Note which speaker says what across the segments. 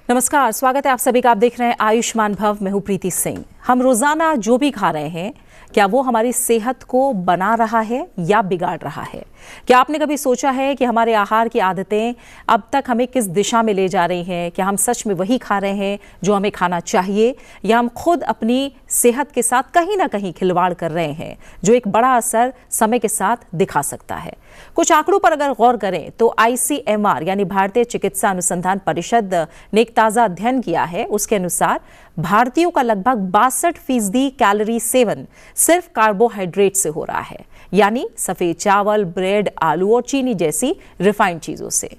Speaker 1: नमस्कार, स्वागत है आप सभी का। आप देख रहे हैं आयुष्मान भव। मैं हूं प्रीति सिंह। हम रोजाना जो भी खा रहे हैं, क्या वो हमारी सेहत को बना रहा है या बिगाड़ रहा है? क्या आपने कभी सोचा है कि हमारे आहार की आदतें अब तक हमें किस दिशा में ले जा रही हैं? क्या हम सच में वही खा रहे हैं जो हमें खाना चाहिए, या हम खुद अपनी सेहत के साथ कहीं ना कहीं खिलवाड़ कर रहे हैं जो एक बड़ा असर समय के साथ दिखा सकता है? कुछ आंकड़ों पर अगर गौर करें तो ICMR यानी भारतीय चिकित्सा अनुसंधान परिषद ने एक ताजा अध्ययन किया है। उसके अनुसार भारतीयों का लगभग 62% कैलोरी सेवन सिर्फ कार्बोहाइड्रेट से हो रहा है, यानी सफेद चावल, ब्रेड, आलू और चीनी जैसी रिफाइंड चीजों से।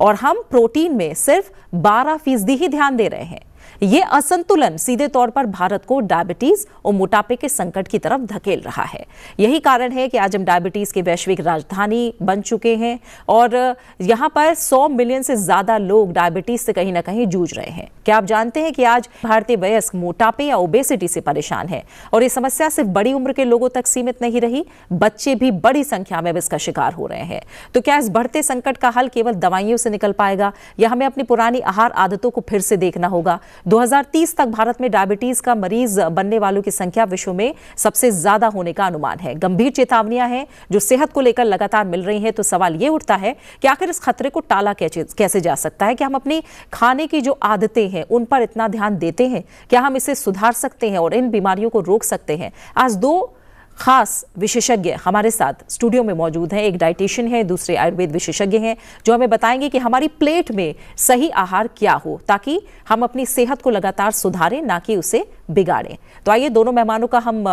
Speaker 1: और हम प्रोटीन में सिर्फ 12% ही ध्यान दे रहे हैं। ये असंतुलन सीधे तौर पर भारत को डायबिटीज और मोटापे के संकट की तरफ धकेल रहा है। यही कारण है कि आज हम डायबिटीज की वैश्विक राजधानी बन चुके हैं और यहाँ पर 100 मिलियन से ज्यादा लोग डायबिटीज से कहीं ना कहीं जूझ रहे हैं। क्या आप जानते हैं कि आज भारतीय वयस्क मोटापे या ओबेसिटी से परेशान है? और ये समस्या सिर्फ बड़ी उम्र के लोगों तक सीमित नहीं रही, बच्चे भी बड़ी संख्या में इसका शिकार हो रहे हैं। तो क्या इस बढ़ते संकट का हल केवल दवाइयों से निकल पाएगा, या हमें अपनी पुरानी आहार आदतों को फिर से देखना होगा? 2030 तक भारत में डायबिटीज का मरीज बनने वालों की संख्या विश्व में सबसे ज्यादा होने का अनुमान है। गंभीर चेतावनियां हैं जो सेहत को लेकर लगातार मिल रही हैं। तो सवाल ये उठता है कि आखिर इस खतरे को टाला कैसे जा सकता है? क्या हम अपनी खाने की जो आदतें हैं उन पर इतना ध्यान देते हैं? क्या हम इसे सुधार सकते हैं और इन बीमारियों को रोक सकते हैं? आज दो खास विशेषज्ञ हमारे साथ स्टूडियो में मौजूद हैं। एक डाइटिशियन है, दूसरे आयुर्वेद विशेषज्ञ हैं, जो हमें बताएंगे कि हमारी प्लेट में सही आहार क्या हो ताकि हम अपनी सेहत को लगातार सुधारें, ना कि उसे बिगाड़ें। तो आइए दोनों मेहमानों का हम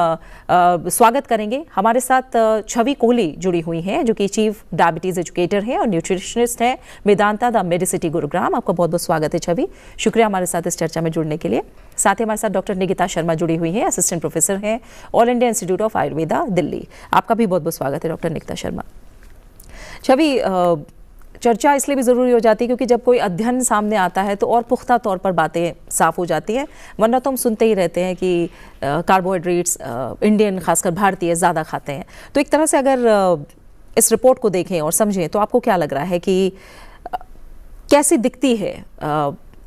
Speaker 1: स्वागत करेंगे। हमारे साथ छवि कोहली जुड़ी हुई हैं, जो कि चीफ डायबिटीज एजुकेटर हैं और न्यूट्रिशनिस्ट हैं मेदांता द मेडिसिटी गुरुग्राम। आपका बहुत बहुत स्वागत है छवि, शुक्रिया हमारे साथ इस चर्चा में जुड़ने के लिए। साथ ही हमारे साथ डॉक्टर निकिता शर्मा जुड़ी हुई हैं, असिस्टेंट प्रोफेसर हैं all India institute of Ayurveda Delhi. आपका भी बहुत बहुत स्वागत है डॉक्टर निकिता शर्मा। छवि, चर्चा इसलिए भी ज़रूरी हो जाती है क्योंकि जब कोई अध्ययन सामने आता है तो और पुख्ता तौर पर बातें साफ हो जाती हैं, वरना तो हम सुनते ही रहते हैं कि कार्बोहाइड्रेट्स इंडियन खासकर भारतीय ज़्यादा खाते हैं। तो एक तरह से अगर इस रिपोर्ट को देखें और समझें तो आपको क्या लग रहा है कि कैसी दिखती है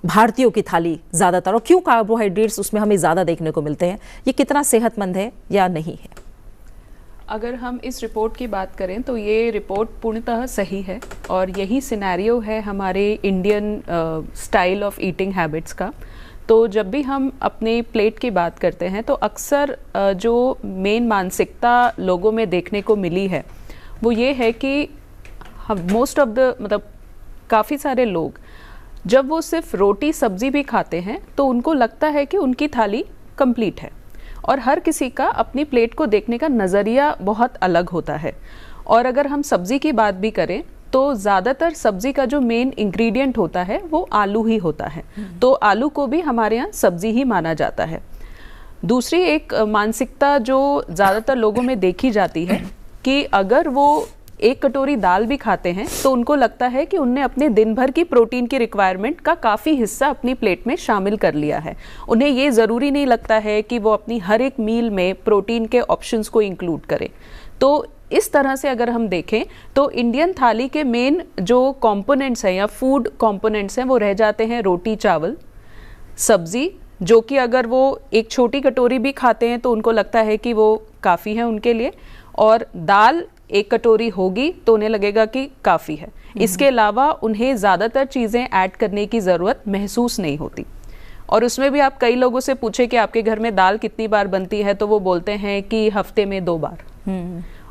Speaker 1: भारतीयों की थाली ज़्यादातर, और क्यों कार्बोहाइड्रेट्स उसमें हमें ज़्यादा देखने को मिलते हैं? ये कितना सेहतमंद है या नहीं है?
Speaker 2: अगर हम इस रिपोर्ट की बात करें तो ये रिपोर्ट पूर्णतः सही है और यही सिनेरियो है हमारे Indian style of eating habits का। तो जब भी हम अपने प्लेट की बात करते हैं तो अक्सर जो मेन मानसिकता लोगों में देखने को मिली है वो ये है कि हम मोस्ट ऑफ द मतलब काफ़ी सारे लोग जब वो सिर्फ रोटी सब्जी भी खाते हैं तो उनको लगता है कि उनकी थाली कंप्लीट है, और हर किसी का अपनी प्लेट को देखने का नज़रिया बहुत अलग होता है। और अगर हम सब्ज़ी की बात भी करें तो ज़्यादातर सब्ज़ी का जो मेन इंग्रेडिएंट होता है वो आलू ही होता है, तो आलू को भी हमारे यहाँ सब्ज़ी ही माना जाता है। दूसरी एक मानसिकता जो ज़्यादातर लोगों में देखी जाती है कि अगर वो एक कटोरी दाल भी खाते हैं तो उनको लगता है कि उनने अपने दिन भर की प्रोटीन की रिक्वायरमेंट का काफ़ी हिस्सा अपनी प्लेट में शामिल कर लिया है। उन्हें ये ज़रूरी नहीं लगता है कि वो अपनी हर एक मील में प्रोटीन के ऑप्शंस को इंक्लूड करें। तो इस तरह से अगर हम देखें तो इंडियन थाली के मेन जो कंपोनेंट्स हैं या फूड कंपोनेंट्स हैं वो रह जाते हैं रोटी, चावल, सब्ज़ी, जो कि अगर वो एक छोटी कटोरी भी खाते हैं तो उनको लगता है कि वो काफ़ी है उनके लिए, और दाल एक कटोरी होगी तो उन्हें लगेगा कि काफ़ी है। इसके अलावा उन्हें ज़्यादातर चीज़ें ऐड करने की ज़रूरत महसूस नहीं होती। और उसमें भी आप कई लोगों से पूछे कि आपके घर में दाल कितनी बार बनती है तो वो बोलते हैं कि हफ्ते में 2 बार।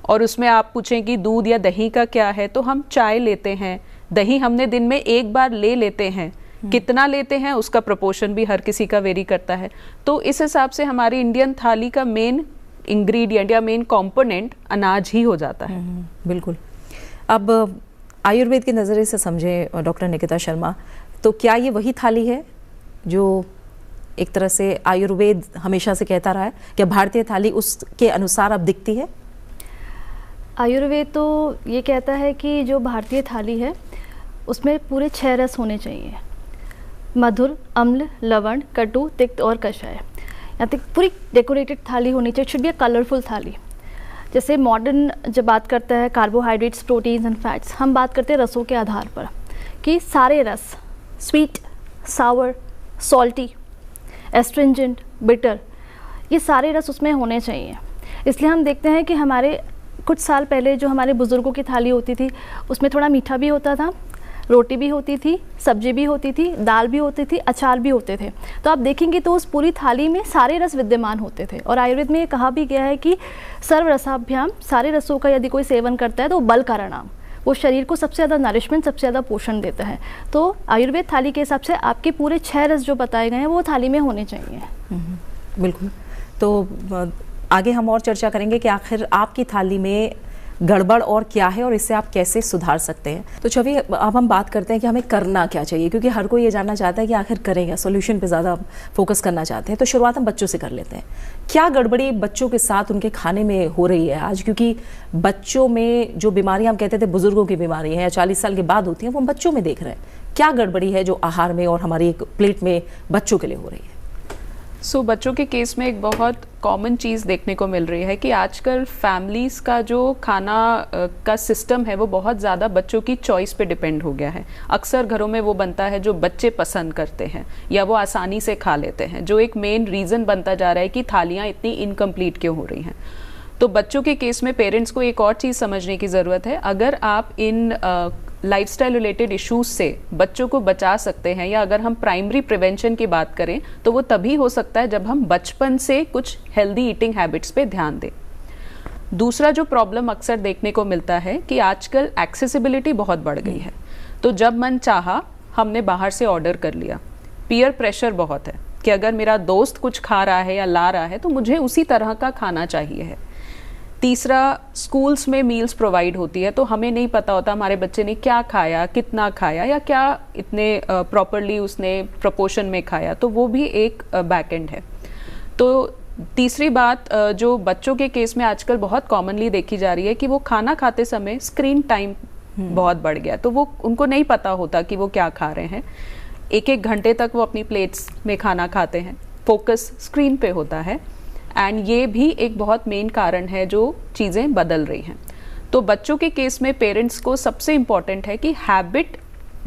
Speaker 2: और उसमें आप पूछें कि दूध या दही का क्या है तो हम चाय लेते हैं, दही हमने दिन में 1 बार ले लेते हैं। कितना लेते हैं उसका प्रोपोर्शन भी हर किसी का वेरी करता है। तो इस हिसाब से हमारी इंडियन थाली का मेन इंग्रेडिएंट या मेन कंपोनेंट अनाज ही हो जाता है।
Speaker 1: बिल्कुल। अब आयुर्वेद के नज़रिए से समझें डॉक्टर निकिता शर्मा, तो क्या ये वही थाली है जो एक तरह से आयुर्वेद हमेशा से कहता रहा है? क्या भारतीय थाली उसके अनुसार अब दिखती है?
Speaker 3: आयुर्वेद तो ये कहता है कि जो भारतीय थाली है उसमें पूरे 6 रस होने चाहिए: मधुर, अम्ल, लवण, कटु, तिक्त और कषाय। यहाँ तक पूरी डेकोरेटेड थाली होनी चाहिए, शुड बी अ कलरफुल थाली। जैसे मॉडर्न जब बात करता है कार्बोहाइड्रेट्स, प्रोटीन्स एंड फैट्स, हम बात करते हैं रसों के आधार पर कि सारे रस, स्वीट, सावर, सॉल्टी, एस्ट्रिंजेंट, बिटर, ये सारे रस उसमें होने चाहिए। इसलिए हम देखते हैं कि हमारे कुछ साल पहले जो हमारे बुज़ुर्गों की थाली होती थी उसमें थोड़ा मीठा भी होता था, रोटी भी होती थी, सब्जी भी होती थी, दाल भी होती थी, अचार भी होते थे। तो आप देखेंगे तो उस पूरी थाली में सारे रस विद्यमान होते थे। और आयुर्वेद में ये कहा भी गया है कि सर्व रसाभ्याम, सारे रसों का यदि कोई सेवन करता है तो बल कारणाम, वो शरीर को सबसे ज़्यादा नरिशमेंट, सबसे ज़्यादा पोषण देता है। तो आयुर्वेद थाली के हिसाब से आपके पूरे 6 रस जो बताए गए हैं वो थाली में होने चाहिए।
Speaker 1: बिल्कुल। तो आगे हम और चर्चा करेंगे कि आखिर आपकी थाली में गड़बड़ और क्या है और इससे आप कैसे सुधार सकते हैं। तो छवि, अब हम बात करते हैं कि हमें करना क्या चाहिए, क्योंकि हर कोई ये जानना चाहता है कि आखिर करेंगे, सॉल्यूशन पे ज़्यादा फोकस करना चाहते हैं। तो शुरुआत हम बच्चों से कर लेते हैं। क्या गड़बड़ी बच्चों के साथ उनके खाने में हो रही है आज? क्योंकि बच्चों में जो बीमारियाँ हम कहते थे बुजुर्गों की बीमारी है या 40 साल के बाद होती हैं, वो हम बच्चों में देख रहे हैं। क्या गड़बड़ी है जो आहार में और हमारी एक प्लेट में बच्चों के लिए हो रही है?
Speaker 2: बच्चों के केस में एक बहुत कॉमन चीज़ देखने को मिल रही है कि आजकल फैमिलीज़ का जो खाना का सिस्टम है वो बहुत ज़्यादा बच्चों की चॉइस पे डिपेंड हो गया है। अक्सर घरों में वो बनता है जो बच्चे पसंद करते हैं या वो आसानी से खा लेते हैं, जो एक मेन रीज़न बनता जा रहा है कि थालियाँ इतनी इनकम्प्लीट क्यों हो रही हैं। तो बच्चों के केस में पेरेंट्स को एक और चीज़ समझने की ज़रूरत है। अगर आप इन लाइफस्टाइल रिलेटेड इश्यूज से बच्चों को बचा सकते हैं, या अगर हम प्राइमरी प्रिवेंशन की बात करें तो वो तभी हो सकता है जब हम बचपन से कुछ हेल्दी ईटिंग हैबिट्स पे ध्यान दें। दूसरा जो प्रॉब्लम अक्सर देखने को मिलता है कि आजकल एक्सेसिबिलिटी बहुत बढ़ गई है। तो जब मन चाहा हमने बाहर से ऑर्डर कर लिया। पीयर प्रेशर बहुत है कि अगर मेरा दोस्त कुछ खा रहा है या ला रहा है तो मुझे उसी तरह का खाना चाहिए है। तीसरा, स्कूल्स में मील्स प्रोवाइड होती है तो हमें नहीं पता होता हमारे बच्चे ने क्या खाया, कितना खाया, या क्या इतने प्रॉपरली उसने प्रोपोर्शन में खाया, तो वो भी एक बैक एंड है। तो तीसरी बात जो बच्चों के केस में आजकल बहुत कॉमनली देखी जा रही है कि वो खाना खाते समय स्क्रीन टाइम बहुत बढ़ गया, तो वो उनको नहीं पता होता कि वो क्या खा रहे हैं। 1-1 घंटे तक वो अपनी प्लेट्स में खाना खाते हैं, फोकस स्क्रीन पे होता है, एंड ये भी एक बहुत मेन कारण है जो चीज़ें बदल रही हैं। तो बच्चों के केस में पेरेंट्स को सबसे इम्पॉर्टेंट है कि हैबिट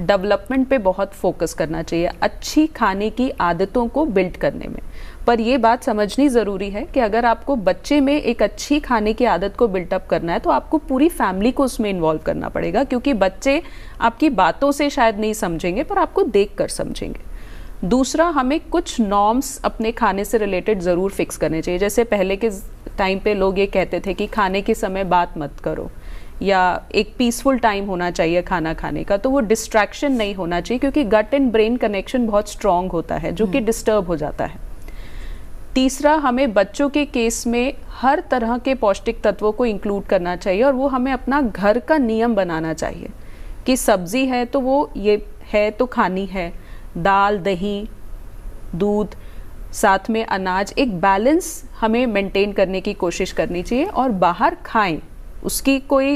Speaker 2: डेवलपमेंट पे बहुत फोकस करना चाहिए, अच्छी खाने की आदतों को बिल्ड करने में। पर ये बात समझनी ज़रूरी है कि अगर आपको बच्चे में एक अच्छी खाने की आदत को बिल्टअप करना है तो आपको पूरी फैमिली को उसमें इन्वॉल्व करना पड़ेगा, क्योंकि बच्चे आपकी बातों से शायद नहीं समझेंगे पर आपको देख कर समझेंगे। दूसरा, हमें कुछ नॉर्म्स अपने खाने से रिलेटेड ज़रूर फिक्स करने चाहिए। जैसे पहले के टाइम पे लोग ये कहते थे कि खाने के समय बात मत करो, या एक पीसफुल टाइम होना चाहिए खाना खाने का, तो वो डिस्ट्रैक्शन नहीं होना चाहिए, क्योंकि गट एंड ब्रेन कनेक्शन बहुत स्ट्रॉन्ग होता है जो कि डिस्टर्ब हो जाता है। तीसरा, हमें बच्चों के केस में हर तरह के पौष्टिक तत्वों को इंक्लूड करना चाहिए, और वो हमें अपना घर का नियम बनाना चाहिए कि सब्जी है तो वो ये है तो खानी है, दाल, दही, दूध, साथ में अनाज, एक बैलेंस हमें मेंटेन करने की कोशिश करनी चाहिए। और बाहर खाएं, उसकी कोई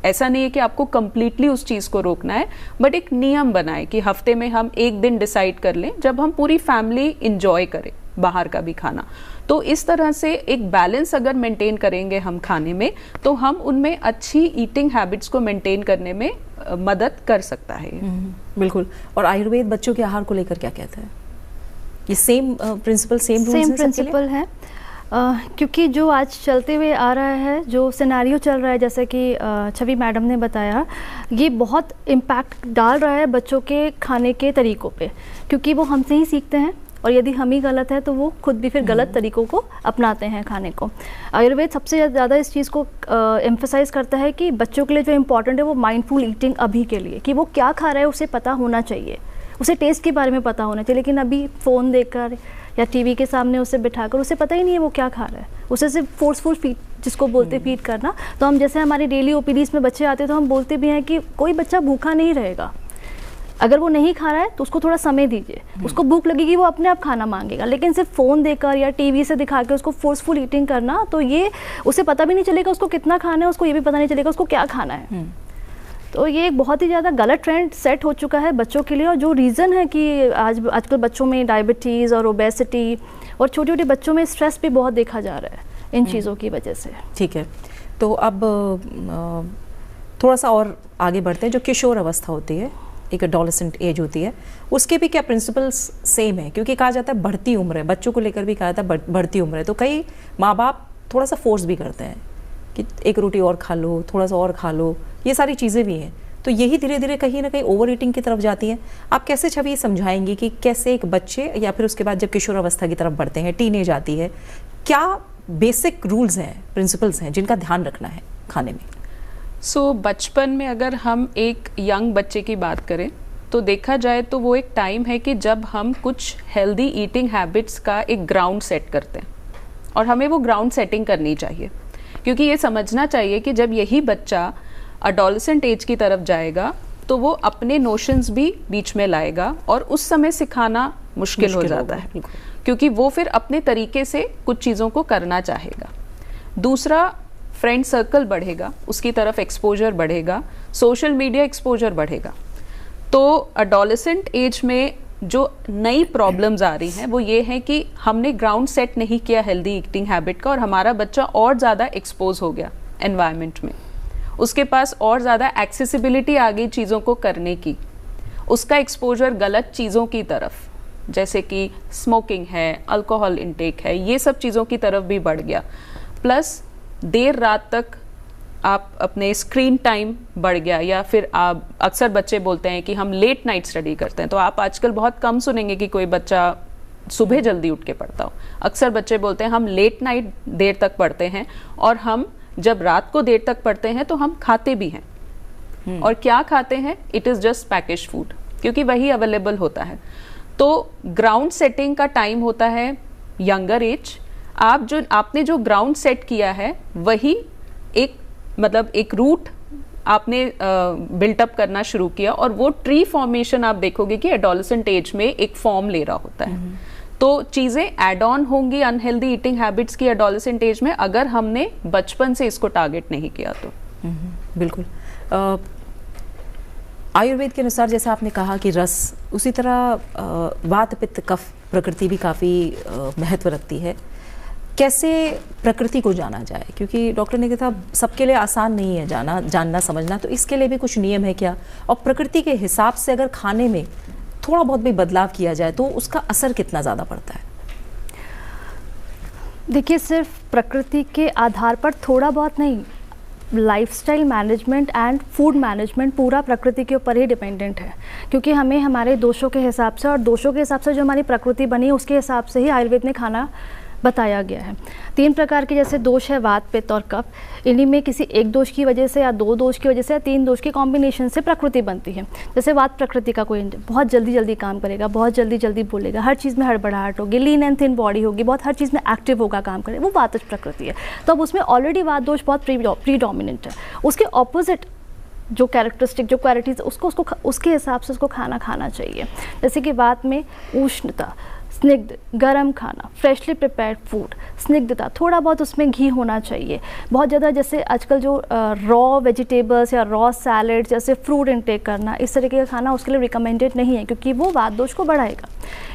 Speaker 2: ऐसा नहीं है कि आपको कंप्लीटली उस चीज़ को रोकना है, बट एक नियम बनाएं कि हफ्ते में हम एक दिन डिसाइड कर लें जब हम पूरी फैमिली इंजॉय करें बाहर का भी खाना। तो इस तरह से एक बैलेंस अगर मेंटेन करेंगे हम खाने में, तो हम उनमें अच्छी ईटिंग हैबिट्स को मेंटेन करने में मदद कर सकता है।
Speaker 1: बिल्कुल। और आयुर्वेद बच्चों के आहार को लेकर क्या कहता है? ये सेम प्रिंसिपल, सेम
Speaker 3: प्रिंसिपल है, क्योंकि जो आज चलते हुए आ रहा है, जो सिनेरियो चल रहा है, जैसे कि छवि मैडम ने बताया, ये बहुत इम्पैक्ट डाल रहा है बच्चों के खाने के तरीक़ों पे, क्योंकि वो हमसे ही सीखते हैं, और यदि हम ही गलत है तो वो खुद भी फिर गलत तरीक़ों को अपनाते हैं खाने को। आयुर्वेद सबसे ज़्यादा इस चीज़ को एम्फसाइज़ करता है कि बच्चों के लिए जो इम्पॉर्टेंट है वो माइंडफुल ईटिंग अभी के लिए, कि वो क्या खा रहा है उसे पता होना चाहिए, उसे टेस्ट के बारे में पता होना चाहिए। लेकिन अभी फ़ोन देखकर या टीवी के सामने उसे बिठाकर उसे पता ही नहीं है वो क्या खा रहा है, उसे सिर्फ फोर्सफुल फीड, जिसको बोलते फीड करना। तो हम जैसे हमारे डेली ओपीडीज़ में बच्चे आते हैं तो हम बोलते भी हैं कि कोई बच्चा भूखा नहीं रहेगा, अगर वो नहीं खा रहा है तो उसको थोड़ा समय दीजिए, उसको भूख लगेगी, वो अपने आप खाना मांगेगा। लेकिन सिर्फ फ़ोन देकर या टीवी से दिखा के उसको फोर्सफुल ईटिंग करना, तो ये उसे पता भी नहीं चलेगा उसको कितना खाना है, उसको ये भी पता नहीं चलेगा उसको क्या खाना है। तो ये एक बहुत ही ज़्यादा गलत ट्रेंड सेट हो चुका है बच्चों के लिए, और जो रीज़न है कि आजकल बच्चों में डायबिटीज़ और ओबेसिटी और छोटे छोटे बच्चों में स्ट्रेस भी बहुत देखा जा रहा है इन चीज़ों की वजह से।
Speaker 1: ठीक है, तो अब थोड़ा सा और आगे बढ़ते हैं। जो किशोर अवस्था होती है एक एडोलेसेंट एज होती है, उसके भी क्या प्रिंसिपल्स सेम है? क्योंकि कहा जाता है बढ़ती उम्र है, बच्चों को लेकर भी कहा जाता है बढ़ती उम्र है, तो कई माँ बाप थोड़ा सा फोर्स भी करते हैं कि एक रोटी और खा लो, थोड़ा सा और खा लो, ये सारी चीज़ें भी हैं। तो यही धीरे धीरे कहीं ना कहीं ओवर ईटिंग की तरफ जाती है। आप कैसे छवि समझाएंगी कि कैसे एक बच्चे या फिर उसके बाद जब किशोरावस्था की तरफ बढ़ते हैं, टीनेज आती है, क्या बेसिक रूल्स हैं, प्रिंसिपल्स हैं जिनका ध्यान रखना है खाने में?
Speaker 2: बचपन में अगर हम एक यंग बच्चे की बात करें तो देखा जाए तो वो एक टाइम है कि जब हम कुछ हेल्दी ईटिंग हैबिट्स का एक ग्राउंड सेट करते हैं, और हमें वो ग्राउंड सेटिंग करनी चाहिए, क्योंकि ये समझना चाहिए कि जब यही बच्चा अडोलेसेंट एज की तरफ जाएगा तो वो अपने नोशंस भी बीच में लाएगा, और उस समय सिखाना मुश्किल हो जाता है, क्योंकि वो फिर अपने तरीके से कुछ चीज़ों को करना चाहेगा। दूसरा, फ्रेंड सर्कल बढ़ेगा, उसकी तरफ एक्सपोजर बढ़ेगा, सोशल मीडिया एक्सपोजर बढ़ेगा। तो अडोलेसेंट एज में जो नई प्रॉब्लम्स आ रही हैं वो ये है कि हमने ग्राउंड सेट नहीं किया हेल्दी ईटिंग हैबिट का, और हमारा बच्चा और ज़्यादा एक्सपोज हो गया एनवायरनमेंट में, उसके पास और ज़्यादा एक्सेसिबिलिटी आ गई चीज़ों को करने की, उसका एक्सपोजर गलत चीज़ों की तरफ, जैसे कि स्मोकिंग है, अल्कोहल इंटेक है, ये सब चीज़ों की तरफ भी बढ़ गया। प्लस देर रात तक आप अपने स्क्रीन टाइम बढ़ गया, या फिर आप अक्सर बच्चे बोलते हैं कि हम लेट नाइट स्टडी करते हैं, तो आप आजकल बहुत कम सुनेंगे कि कोई बच्चा सुबह जल्दी उठ के पढ़ता हो। अक्सर बच्चे बोलते हैं हम लेट नाइट देर तक पढ़ते हैं, और हम जब रात को देर तक पढ़ते हैं तो हम खाते भी हैं। और क्या खाते हैं? It is just package food, क्योंकि वही अवेलेबल होता है। तो ग्राउंड सेटिंग का टाइम होता है यंगर एज। आपने जो ग्राउंड सेट किया है वही एक रूट आपने बिल्टअप करना शुरू किया, और वो ट्री फॉर्मेशन आप देखोगे कि एडोलेसेंट एज में एक फॉर्म ले रहा होता है। तो चीज़ें एड ऑन होंगी अनहेल्दी ईटिंग हैबिट्स की एडोलेसेंट एज में, अगर हमने बचपन से इसको टारगेट नहीं किया तो।
Speaker 1: बिल्कुल। आयुर्वेद के अनुसार जैसा आपने कहा कि रस, उसी तरह वात पित्त कफ प्रकृति भी काफ़ी महत्व रखती है। कैसे प्रकृति को जाना जाए? क्योंकि डॉक्टर ने कहा सबके लिए आसान नहीं है जानना समझना, तो इसके लिए भी कुछ नियम है क्या? और प्रकृति के हिसाब से अगर खाने में थोड़ा बहुत भी बदलाव किया जाए तो उसका असर कितना ज़्यादा पड़ता है?
Speaker 3: देखिए, सिर्फ प्रकृति के आधार पर थोड़ा बहुत नहीं, lifestyle management and food management पूरा प्रकृति के ऊपर ही डिपेंडेंट है, क्योंकि हमें हमारे दोषों के हिसाब से और दोषों के हिसाब से जो हमारी प्रकृति बनी है उसके हिसाब से ही आयुर्वेद में खाना बताया गया है। 3 प्रकार के जैसे दोष है, वात पित्त और कफ। इन्हीं में किसी एक दोष की वजह से या 2 दोष की वजह से या 3 दोष के कॉम्बिनेशन से प्रकृति बनती है। जैसे वात प्रकृति का कोई बहुत जल्दी काम करेगा, बहुत जल्दी बोलेगा, हर चीज़ में हड़बड़ाहट होगी, लीन एंड थिन बॉडी होगी, बहुत हर चीज़ में एक्टिव होगा, काम करेगा, वो वातज प्रकृति है। तो अब उसमें ऑलरेडी वात दोष बहुत प्रीडोमिनेंट है। उसके ऑपोजिट जो कैरेक्टरिस्टिक, जो क्वालिटीज उसके हिसाब से उसको खाना खाना चाहिए। जैसे कि वात में उष्णता, स्निग्ध, गरम खाना, फ्रेशली प्रिपेयर्ड फूड, स्निग्धता, थोड़ा बहुत उसमें घी होना चाहिए। बहुत ज़्यादा जैसे आजकल जो रॉ वेजिटेबल्स या रॉ सैलड जैसे फ्रूट इनटेक करना, इस तरीके का खाना उसके लिए रिकमेंडेड नहीं है, क्योंकि वो वात दोष को बढ़ाएगा।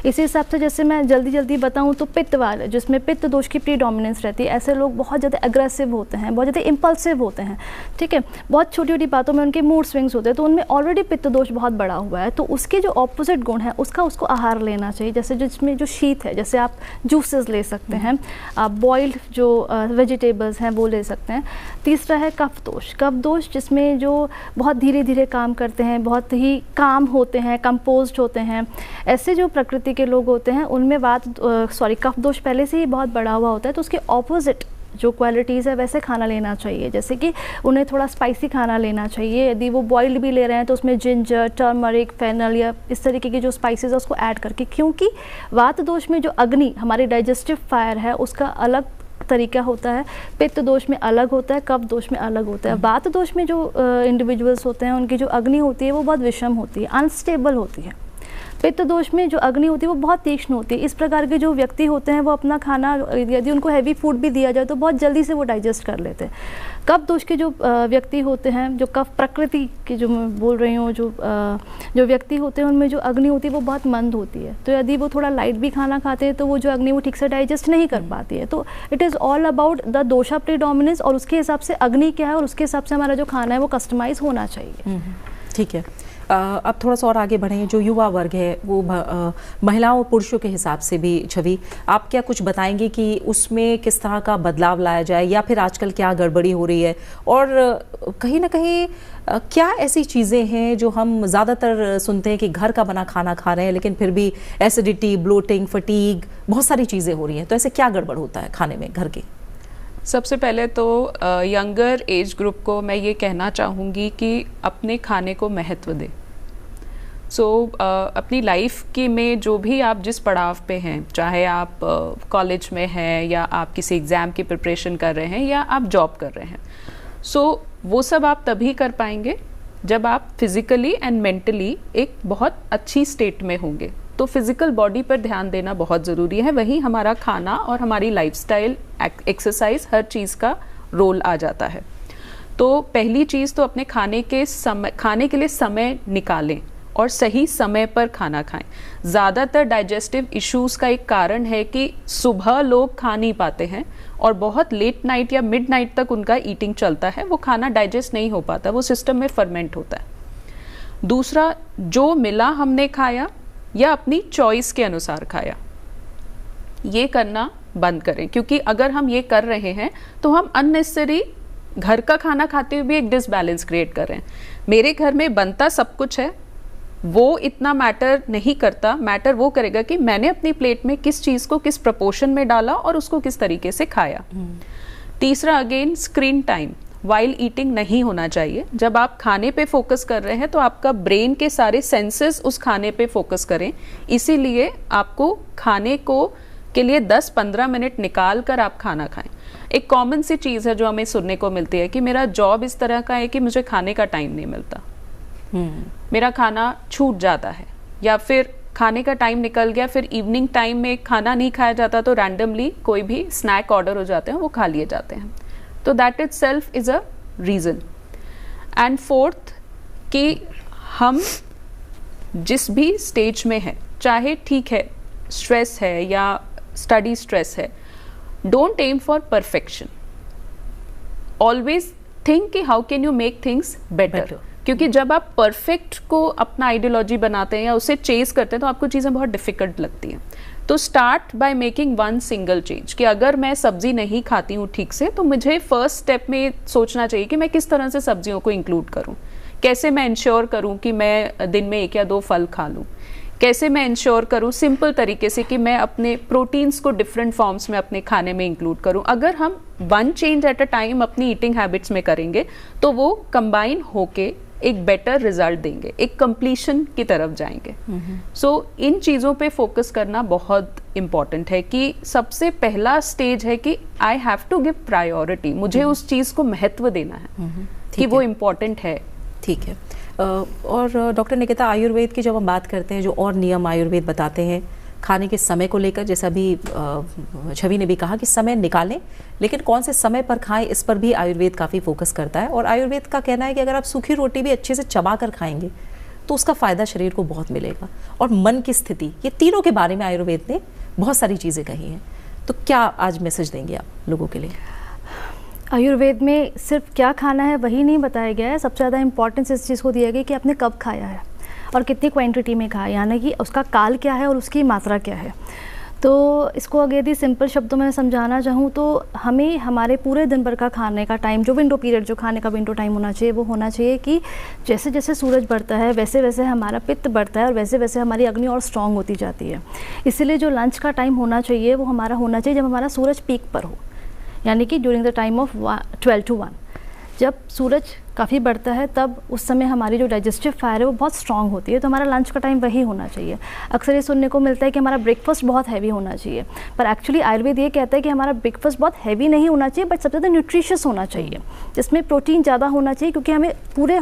Speaker 3: इसी हिसाब से जैसे मैं जल्दी बताऊँ तो पित्त वाले, जिसमें पित्त दोष की प्रीडोमिनेंस रहती है, ऐसे लोग बहुत ज़्यादा एग्रेसिव होते हैं, बहुत ज़्यादा इम्पल्सिव होते हैं, ठीक है, बहुत छोटी छोटी बातों में उनके मूड स्विंग्स होते हैं, तो उनमें ऑलरेडी पित्त दोष बहुत बड़ा हुआ है। तो उसके जो ऑपोजिट गुण है उसको आहार लेना चाहिए। जैसे जिसमें जो शीत है, जैसे आप जूसेस ले सकते हैं, आप बॉइल्ड जो वेजिटेबल्स हैं वो ले सकते हैं। तीसरा है कफ दोष। कफ दोष जिसमें जो बहुत धीरे काम करते हैं, बहुत ही काम होते हैं, कंपोज्ड होते हैं, ऐसे जो प्रकृति के लोग होते हैं उनमें कफ दोष पहले से ही बहुत बढ़ा हुआ होता है। तो उसके ऑपोजिट जो क्वालिटीज़ है वैसे खाना लेना चाहिए। जैसे कि उन्हें थोड़ा स्पाइसी खाना लेना चाहिए। यदि वो बॉइल्ड भी ले रहे हैं तो उसमें जिंजर, टर्मरिक, फेनल या इस तरीके की जो स्पाइसेस है उसको ऐड करके, क्योंकि वात दोष में जो अग्नि हमारी डाइजेस्टिव फायर है उसका अलग तरीका होता है, पित्त दोष में अलग होता है, कफ दोष में अलग होता है। वात दोष में जो इंडिविजुअल्स होते हैं उनकी जो अग्नि होती है वो बहुत विषम होती है, अनस्टेबल होती है। पित्त दोष में जो अग्नि होती है वो बहुत तीक्ष्ण होती है। इस प्रकार के जो व्यक्ति होते हैं वो अपना खाना, यदि उनको हैवी फूड भी दिया जाए तो बहुत जल्दी से वो डाइजेस्ट कर लेते हैं। कफ दोष के जो व्यक्ति होते हैं, जो कफ प्रकृति के जो मैं बोल रही हूँ, जो व्यक्ति होते हैं उनमें जो अग्नि होती है वो बहुत मंद होती है। तो यदि वो थोड़ा लाइट भी खाना खाते हैं तो वो जो अग्नि वो ठीक से डाइजेस्ट नहीं कर पाती है। तो it is all about the dosha predominance, और उसके हिसाब से अग्नि क्या है और उसके हिसाब से हमारा जो खाना है वो कस्टमाइज होना चाहिए।
Speaker 1: ठीक है। अब थोड़ा सा और आगे बढ़ें, जो युवा वर्ग है वो महिलाओं और पुरुषों के हिसाब से भी, छवि आप क्या कुछ बताएंगे कि उसमें किस तरह का बदलाव लाया जाए, या फिर आजकल क्या गड़बड़ी हो रही है, और कहीं ना कहीं क्या ऐसी चीज़ें हैं जो हम ज़्यादातर सुनते हैं कि घर का बना खाना खा रहे हैं लेकिन फिर भी एसिडिटी, ब्लोटिंग, फटीग, बहुत सारी चीज़ें हो रही हैं, तो ऐसे क्या गड़बड़ होता है खाने में घर के?
Speaker 2: सबसे पहले तो यंगर एज ग्रुप को मैं ये कहना चाहूँगी कि अपने खाने को महत्व दें। अपनी लाइफ की में जो भी आप जिस पड़ाव पे हैं, चाहे आप कॉलेज में हैं या आप किसी एग्ज़ाम की प्रिपरेशन कर रहे हैं या आप जॉब कर रहे हैं, वो सब आप तभी कर पाएंगे जब आप फिज़िकली एंड मेंटली एक बहुत अच्छी स्टेट में होंगे। तो फिज़िकल बॉडी पर ध्यान देना बहुत ज़रूरी है, वहीं हमारा खाना और हमारी लाइफस्टाइल, एक्सरसाइज, हर चीज़ का रोल आ जाता है। तो पहली चीज़ तो अपने खाने के लिए समय निकालें और सही समय पर खाना खाएं। ज़्यादातर डाइजेस्टिव इश्यूज़ का एक कारण है कि सुबह लोग खा नहीं पाते हैं और बहुत लेट नाइट या मिड नाइट तक उनका ईटिंग चलता है, वो खाना डाइजेस्ट नहीं हो पाता, वो सिस्टम में फर्मेंट होता है। दूसरा, जो मिला हमने खाया या अपनी चॉइस के अनुसार खाया, ये करना बंद करें, क्योंकि अगर हम ये कर रहे हैं तो हम अननेसेसरी घर का खाना खाते हुए भी एक डिसबैलेंस क्रिएट कर रहे हैं। मेरे घर में बनता सब कुछ है, वो इतना मैटर नहीं करता, मैटर वो करेगा कि मैंने अपनी प्लेट में किस चीज़ को किस प्रपोर्शन में डाला और उसको किस तरीके से खाया। तीसरा, again screen time while eating नहीं होना चाहिए। जब आप खाने पे फोकस कर रहे हैं तो आपका ब्रेन के सारे सेंसेस उस खाने पे फोकस करें, इसीलिए आपको खाने को के लिए 10-15 मिनट निकाल कर आप खाना खाएं। एक कॉमन सी चीज़ है जो हमें सुनने को मिलती है कि मेरा जॉब इस तरह का है कि मुझे खाने का टाइम नहीं मिलता, मेरा खाना छूट जाता है, या फिर खाने का टाइम निकल गया, फिर इवनिंग टाइम में खाना नहीं खाया जाता तो रैंडमली कोई भी स्नैक ऑर्डर हो जाते हैं, वो खा लिए जाते हैं। तो that it self is a reason. And fourth, कि हम जिस भी स्टेज में हैं, चाहे ठीक है स्ट्रेस है या स्टडी स्ट्रेस है, don't aim for perfection, always think कि how can you make things better. क्योंकि जब आप परफेक्ट को अपना आइडियोलॉजी बनाते हैं या उसे चेज करते हैं तो आपको चीज़ें बहुत डिफिकल्ट लगती हैं। तो start by making one single change, कि अगर मैं सब्जी नहीं खाती हूँ ठीक से तो मुझे फर्स्ट स्टेप में सोचना चाहिए कि मैं किस तरह से सब्जियों को इंक्लूड करूँ, कैसे मैं इंश्योर करूँ कि मैं दिन में 1 या 2 फल खा लूँ, कैसे मैं इंश्योर करूँ सिंपल तरीके से कि मैं अपने प्रोटीन्स को डिफरेंट फॉर्म्स में अपने खाने में इंक्लूड करूँ। अगर हम one change at a time अपनी ईटिंग हैबिट्स में करेंगे तो वो कंबाइन होके एक बेटर रिजल्ट देंगे, एक कंप्लीशन की तरफ जाएंगे। सो इन चीज़ों पे फोकस करना बहुत इम्पॉर्टेंट है कि सबसे पहला स्टेज है कि I have to give priority, मुझे उस चीज़ को महत्व देना है कि वो इम्पॉर्टेंट है।
Speaker 1: ठीक है। और डॉक्टर निकिता, आयुर्वेद की जब हम बात करते हैं, जो और नियम आयुर्वेद बताते हैं खाने के समय को लेकर, जैसा भी छवि ने भी कहा कि समय निकालें, लेकिन कौन से समय पर खाएं इस पर भी आयुर्वेद काफ़ी फोकस करता है। और आयुर्वेद का कहना है कि अगर आप सूखी रोटी भी अच्छे से चबा कर खाएंगे तो उसका फ़ायदा शरीर को बहुत मिलेगा। और मन की स्थिति, ये तीनों के बारे में आयुर्वेद ने बहुत सारी चीज़ें कही हैं। तो क्या आज मैसेज देंगे आप लोगों के लिए?
Speaker 3: आयुर्वेद में सिर्फ क्या खाना है वही नहीं बताया गया है, सबसे ज़्यादा इंपॉर्टेंस इस चीज़ को दिया गया कि आपने कब खाया है और कितनी क्वांटिटी में खाया, यानी कि उसका काल क्या है और उसकी मात्रा क्या है। तो इसको अगर यदि सिंपल शब्दों में समझाना चाहूँ तो हमें हमारे पूरे दिन भर का खाने का टाइम, जो विंडो पीरियड, जो खाने का विंडो टाइम होना चाहिए, वो होना चाहिए कि जैसे जैसे सूरज बढ़ता है वैसे वैसे हमारा पित्त बढ़ता है और वैसे वैसे हमारी अग्नि और स्ट्रॉन्ग होती जाती है। इसीलिए जो लंच का टाइम होना चाहिए वो हमारा होना चाहिए जब हमारा सूरज पीक पर हो, यानी कि during the time of 12 to 1। जब सूरज काफ़ी बढ़ता है तब उस समय हमारी जो डाइजेस्टिव फायर है वो बहुत स्ट्रांग होती है, तो हमारा लंच का टाइम वही होना चाहिए। अक्सर ये सुनने को मिलता है कि हमारा ब्रेकफास्ट बहुत हैवी होना चाहिए, पर एक्चुअली आयुर्वेद ये कहता है कि हमारा ब्रेकफास्ट बहुत हैवी नहीं होना चाहिए, बट सबसे ज़्यादा न्यूट्रिशियस होना चाहिए, जिसमें प्रोटीन ज़्यादा होना चाहिए, क्योंकि हमें पूरे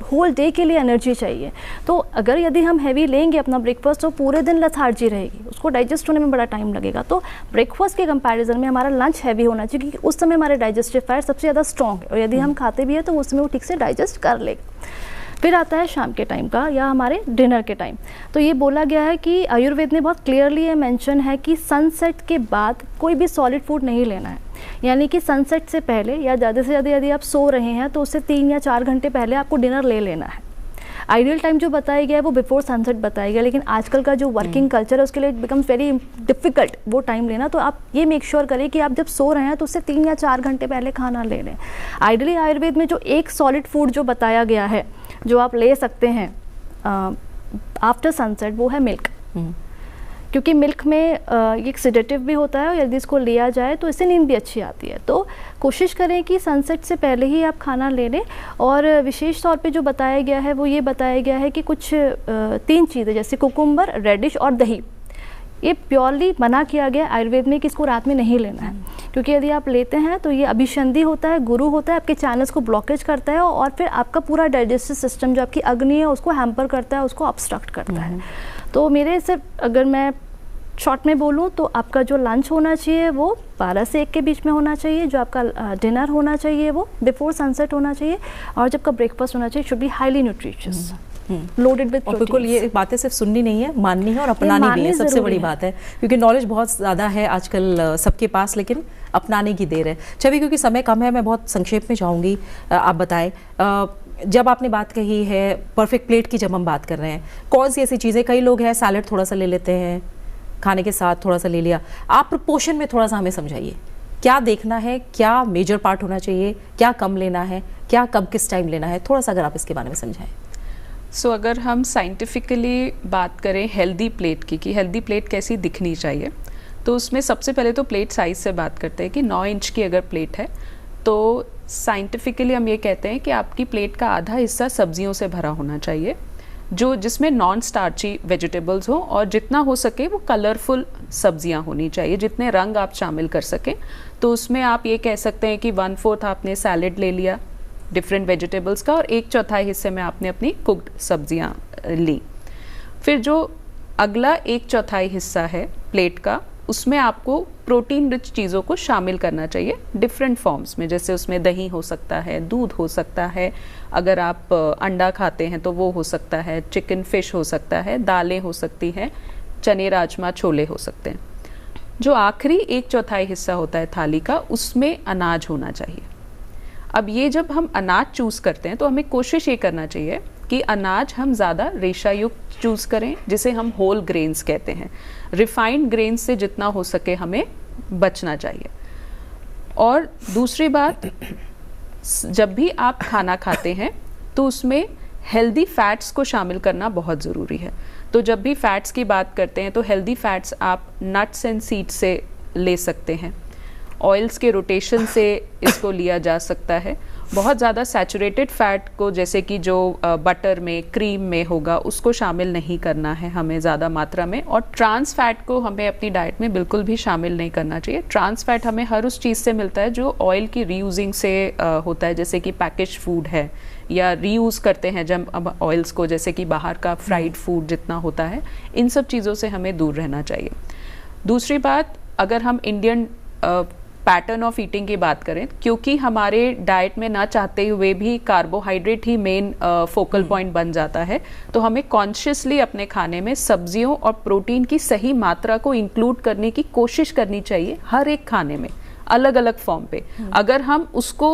Speaker 3: होल डे के लिए एनर्जी चाहिए। तो अगर यदि हम हैवी लेंगे अपना ब्रेकफास्ट तो पूरे दिन लेथार्जी रहेगी, उसको डाइजेस्ट होने में बड़ा टाइम लगेगा। तो ब्रेकफास्ट के कंपैरिजन में हमारा लंच हैवी होना चाहिए, क्योंकि उस समय हमारे डाइजेस्टिव फायर सबसे ज़्यादा स्ट्रॉन्ग है और यदि हम खाते भी हैं तो उस समय वो ठीक से डाइजेस्ट कर लेगा। फिर आता है शाम के टाइम का या हमारे डिनर के टाइम। तो ये बोला गया है कि आयुर्वेद ने बहुत क्लियरली ये मेंशन है कि सनसेट के बाद कोई भी सॉलिड फूड नहीं लेना है, यानी कि सनसेट से पहले या ज़्यादा से ज़्यादा यदि आप सो रहे हैं तो उससे 3 या 4 घंटे पहले आपको डिनर ले लेना है। आइडियल टाइम जो बताया गया है वो बिफोर सनसेट बताया गया, लेकिन आजकल का जो वर्किंग कल्चर है उसके लिए इट बिकम्स वेरी डिफिकल्ट वो टाइम लेना। तो आप ये मेक श्योर करें कि आप जब सो रहे हैं तो उससे 3 या 4 घंटे पहले खाना ले लें। आइडियली आयुर्वेद में जो एक सॉलिड फूड जो बताया गया है जो आप ले सकते हैं आफ्टर सनसेट वो है मिल्क, क्योंकि मिल्क में ये एक सेडेटिव भी होता है और यदि इसको लिया जाए तो इससे नींद भी अच्छी आती है। तो कोशिश करें कि सनसेट से पहले ही आप खाना ले लें। और विशेष तौर पे जो बताया गया है वो ये बताया गया है कि कुछ 3 चीज़ें जैसे कुकुम्बर, रेडिश और दही, ये प्योरली मना किया गया आयुर्वेद में कि इसको रात में नहीं लेना है, क्योंकि यदि आप लेते हैं तो ये अभिसंधि होता है, गुरु होता है, आपके चैनल्स को ब्लॉकेज करता है और फिर आपका पूरा डाइजेस्टिव सिस्टम जो आपकी अग्नि है उसको हैम्पर करता है, उसको ऑब्स्ट्रक्ट करता है। तो मेरे से अगर मैं शॉर्ट में बोलूँ तो आपका जो लंच होना चाहिए वो 12 से 1 के बीच में होना चाहिए, जो आपका डिनर होना चाहिए वो बिफोर सनसेट होना चाहिए, और जब का ब्रेकफास्ट होना चाहिए should be highly nutritious, loaded with protein.
Speaker 1: बिल्कुल, ये बातें सिर्फ सुननी नहीं है, माननी है और अपनानी भी है, सबसे बड़ी बात है, क्योंकि नॉलेज बहुत ज़्यादा है आजकल सबके पास, लेकिन अपनाने की देर है। छवि, क्योंकि समय कम है, मैं बहुत संक्षेप में चाहूँगी आप बताएं, जब आपने बात कही है परफेक्ट प्लेट की, जब हम बात कर रहे हैं, कौन सी ऐसी चीज़ें, कई लोग हैं सैलेड थोड़ा सा ले लेते हैं, खाने के साथ थोड़ा सा ले लिया, आप प्रोपोर्शन में थोड़ा सा हमें समझाइए, क्या देखना है, क्या मेजर पार्ट होना चाहिए, क्या कम लेना है, क्या कब किस टाइम लेना है, थोड़ा सा अगर आप इसके बारे में समझाएं।
Speaker 2: सो अगर हम साइंटिफिकली बात करें हेल्दी प्लेट की, कि हेल्दी प्लेट कैसी दिखनी चाहिए, तो उसमें सबसे पहले तो प्लेट साइज़ से बात करते हैं कि 9 इंच की अगर प्लेट है तो साइंटिफिकली हम ये कहते हैं कि आपकी प्लेट का आधा हिस्सा सब्जियों से भरा होना चाहिए, जो जिसमें नॉन स्टार्ची वेजिटेबल्स हो और जितना हो सके वो कलरफुल सब्जियां होनी चाहिए, जितने रंग आप शामिल कर सकें। तो उसमें आप ये कह सकते हैं कि 1/4 आपने सैलेड ले लिया डिफरेंट वेजिटेबल्स का, और 1/4 हिस्से में आपने अपनी कुक्ड सब्जियां ली। फिर जो अगला 1/4 हिस्सा है प्लेट का, उसमें आपको प्रोटीन रिच चीज़ों को शामिल करना चाहिए डिफरेंट फॉर्म्स में, जैसे उसमें दही हो सकता है, दूध हो सकता है, अगर आप अंडा खाते हैं तो वो हो सकता है, चिकन फिश हो सकता है, दालें हो सकती हैं, चने राजमा छोले हो सकते हैं। जो आखिरी 1/4 हिस्सा होता है थाली का, उसमें अनाज होना चाहिए। अब ये जब हम अनाज चूज़ करते हैं तो हमें कोशिश ये करना चाहिए कि अनाज हम ज़्यादा रेशायुक्त चूज़ करें, जिसे हम होल ग्रेन्स कहते हैं। रिफाइंड ग्रेन्स से जितना हो सके हमें बचना चाहिए। और दूसरी बात, जब भी आप खाना खाते हैं तो उसमें हेल्दी फैट्स को शामिल करना बहुत ज़रूरी है। तो जब भी फैट्स की बात करते हैं तो हेल्दी फैट्स आप नट्स एंड सीड्स से ले सकते हैं, ऑयल्स के रोटेशन से इसको लिया जा सकता है। बहुत ज़्यादा सैचुरेटेड फैट को, जैसे कि जो बटर में, क्रीम में होगा, उसको शामिल नहीं करना है हमें ज़्यादा मात्रा में। और ट्रांस फैट को हमें अपनी डाइट में बिल्कुल भी शामिल नहीं करना चाहिए। ट्रांस फैट हमें हर उस चीज़ से मिलता है जो ऑयल की रीयूजिंग से होता है, जैसे कि पैकेज फूड है, या रीयूज़ करते हैं जब अब ऑयल्स को, जैसे कि बाहर का फ्राइड फूड जितना होता है, इन सब चीज़ों से हमें दूर रहना चाहिए। दूसरी बात, अगर हम इंडियन पैटर्न ऑफ ईटिंग की बात करें, क्योंकि हमारे डाइट में ना चाहते हुए भी कार्बोहाइड्रेट ही मेन फोकल पॉइंट बन जाता है, तो हमें कॉन्शियसली अपने खाने में सब्जियों और प्रोटीन की सही मात्रा को इंक्लूड करने की कोशिश करनी चाहिए, हर एक खाने में अलग अलग फॉर्म पे। अगर हम उसको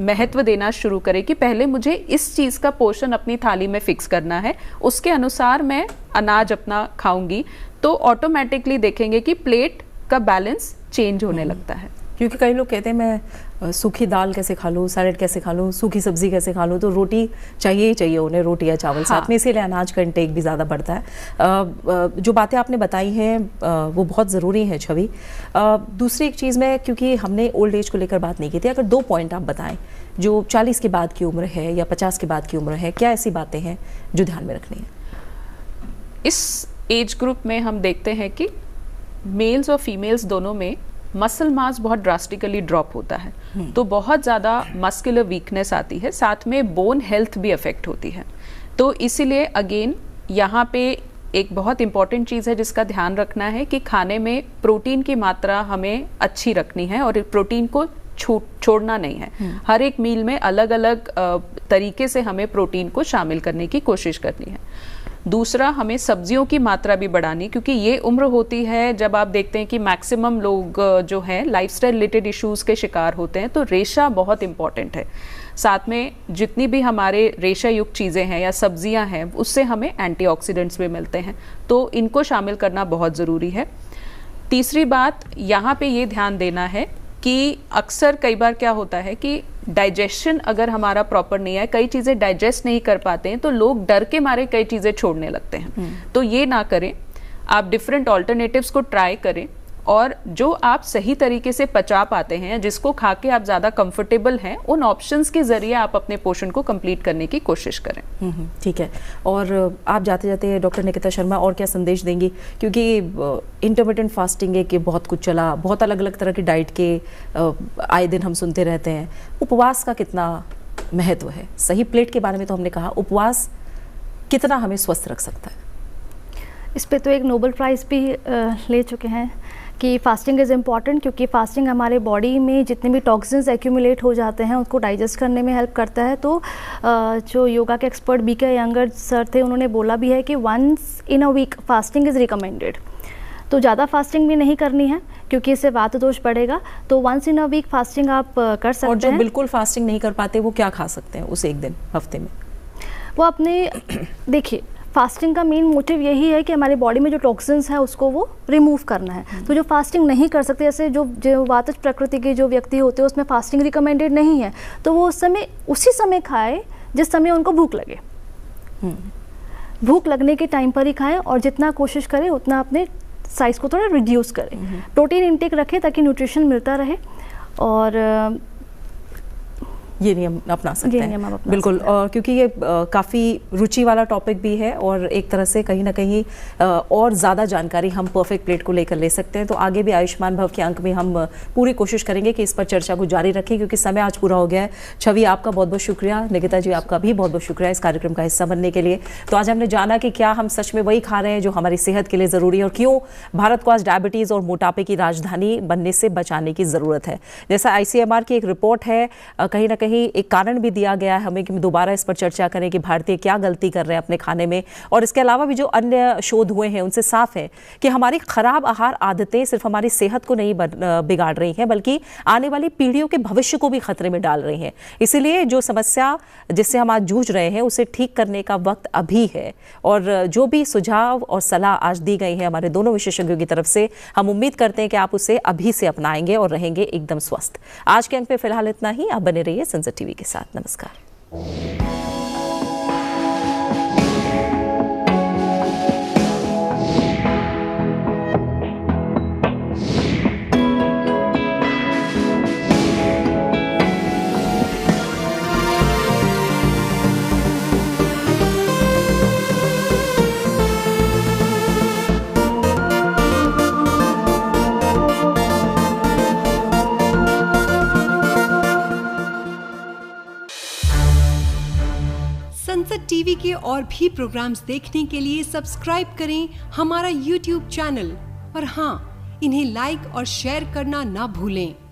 Speaker 2: महत्व देना शुरू करें कि पहले मुझे इस चीज़ का पोर्शन अपनी थाली में फिक्स करना है, उसके अनुसार मैं अनाज अपना खाऊंगी, तो ऑटोमेटिकली देखेंगे कि प्लेट का बैलेंस चेंज होने लगता है।
Speaker 1: क्योंकि कई लोग कहते हैं मैं सूखी दाल कैसे खा लूँ, सैलेड कैसे खा लूँ, सूखी सब्जी कैसे खा लूँ, तो रोटी चाहिए ही चाहिए उन्हें, रोटी या चावल साथ में, इसीलिए अनाज का इंटेक भी ज़्यादा बढ़ता है। जो बातें आपने बताई हैं वो बहुत ज़रूरी है छवि। दूसरी एक चीज़ में, क्योंकि हमने ओल्ड एज को लेकर बात नहीं की थी, अगर 2 पॉइंट आप बताएं जो 40 के बाद की उम्र है या 50 के बाद की उम्र है, क्या ऐसी बातें हैं जो ध्यान में रखनी है?
Speaker 2: इस एज ग्रुप में हम देखते हैं कि मेल्स और फीमेल्स दोनों में मसल मास बहुत ड्रास्टिकली ड्रॉप होता है, तो बहुत ज़्यादा मस्कुलर वीकनेस आती है, साथ में बोन हेल्थ भी अफेक्ट होती है। तो इसीलिए अगेन यहाँ पे एक बहुत इंपॉर्टेंट चीज़ है जिसका ध्यान रखना है कि खाने में प्रोटीन की मात्रा हमें अच्छी रखनी है और प्रोटीन को छोड़ना नहीं है। हर एक मील में अलग अलग तरीके से हमें प्रोटीन को शामिल करने की कोशिश करनी है। दूसरा, हमें सब्जियों की मात्रा भी बढ़ानी, क्योंकि ये उम्र होती है जब आप देखते हैं कि मैक्सिमम लोग जो हैं लाइफस्टाइल रिलेटेड इश्यूज़ के शिकार होते हैं, तो रेशा बहुत इंपॉर्टेंट है। साथ में जितनी भी हमारे रेशा युक्त चीज़ें हैं या सब्जियां हैं उससे हमें एंटीऑक्सीडेंट्स भी मिलते हैं, तो इनको शामिल करना बहुत ज़रूरी है। तीसरी बात यहाँ पे ये ध्यान देना है कि अक्सर कई बार क्या होता है कि डाइजेशन अगर हमारा प्रॉपर नहीं है, कई चीज़ें डाइजेस्ट नहीं कर पाते हैं, तो लोग डर के मारे कई चीज़ें छोड़ने लगते हैं। तो ये ना करें, आप डिफरेंट ऑल्टरनेटिव्स को ट्राई करें और जो आप सही तरीके से पचा पाते हैं, जिसको खा के आप ज़्यादा कंफर्टेबल हैं, उन ऑप्शंस के ज़रिए आप अपने पोषण को कंप्लीट करने की कोशिश करें।
Speaker 1: ठीक है। और आप जाते जाते डॉक्टर निकिता शर्मा और क्या संदेश देंगी, क्योंकि इंटरमिटेंट फास्टिंग है कि बहुत कुछ चला, बहुत अलग अलग तरह की डाइट के आए दिन हम सुनते रहते हैं, उपवास का कितना महत्व है? सही प्लेट के बारे में तो हमने कहा, उपवास कितना हमें स्वस्थ रख सकता है?
Speaker 3: इस पे तो एक नोबेल प्राइज़ भी ले चुके हैं कि फास्टिंग इज़ इम्पॉर्टेंट, क्योंकि फास्टिंग हमारे बॉडी में जितने भी टॉक्सिन्स एक्यूमुलेट हो जाते हैं उसको डाइजेस्ट करने में हेल्प करता है। तो जो योगा के एक्सपर्ट BK अयंगर सर थे, उन्होंने बोला भी है कि once in a week fasting is recommended. तो ज़्यादा फास्टिंग भी नहीं करनी है क्योंकि इससे वात दोष बढ़ेगा, तो once in a week fasting आप कर सकते हैं।
Speaker 1: और जो बिल्कुल फास्टिंग नहीं कर पाते वो क्या खा सकते हैं उस एक दिन हफ्ते में?
Speaker 3: वो अपने देखिए, फास्टिंग का मेन मोटिव यही है कि हमारी बॉडी में जो टॉक्सिन्स हैं उसको वो रिमूव करना है। तो जो फास्टिंग नहीं कर सकते, जैसे जो वातज प्रकृति के जो व्यक्ति होते हैं उसमें फास्टिंग रिकमेंडेड नहीं है, तो वो उसी समय खाए जिस समय उनको भूख लगे। भूख लगने के टाइम पर ही खाएं और जितना कोशिश करें उतना अपने साइज़ को थोड़ा रिड्यूस करें। प्रोटीन इंटेक रखें ताकि न्यूट्रिशन मिलता रहे, और
Speaker 1: ये नियम अपना सकते हैं बिल्कुल। और क्योंकि ये काफ़ी रुचि वाला टॉपिक भी है और एक तरह से कहीं ना कहीं और ज़्यादा जानकारी हम परफेक्ट प्लेट को लेकर ले सकते हैं, तो आगे भी आयुष्मान भव के अंक में हम पूरी कोशिश करेंगे कि इस पर चर्चा को जारी रखें, क्योंकि समय आज पूरा हो गया है। छवि, आपका बहुत बहुत शुक्रिया। निकिता जी, आपका भी बहुत बहुत शुक्रिया इस कार्यक्रम का हिस्सा बनने के लिए। तो आज हमने जाना कि क्या हम सच में वही खा रहे हैं जो हमारी सेहत के लिए ज़रूरी है, और क्यों भारत को आज डायबिटीज़ और मोटापे की राजधानी बनने से बचाने की ज़रूरत है। जैसा ICMR की एक रिपोर्ट है, कहीं ना कहीं एक कारण भी दिया गया है हमें कि दोबारा इस पर चर्चा करें कि भारतीय क्या गलती कर रहे हैं अपने खाने में। और इसके अलावा भी जो अन्य शोध हुए हैं उनसे साफ है कि हमारी खराब आहार आदतें सिर्फ हमारी सेहत को नहीं बिगाड़ रही हैं, बल्कि आने वाली पीढ़ियों के भविष्य को भी खतरे में डाल रही हैं। इसीलिए जो समस्या जिससे हम आज जूझ रहे हैं उसे ठीक करने का वक्त अभी है, और जो भी सुझाव और सलाह आज दी गई है हमारे दोनों विशेषज्ञों की तरफ से, हम उम्मीद करते हैं कि आप उसे अभी से अपनाएंगे और रहेंगे एकदम स्वस्थ। आज के अंक में फिलहाल इतना ही। आप बने रहिए सनसेट टीवी के साथ। नमस्कार।
Speaker 4: सनसेट टीवी के और भी प्रोग्राम्स देखने के लिए सब्सक्राइब करें हमारा YouTube चैनल, और हाँ, इन्हें लाइक और शेयर करना ना भूलें।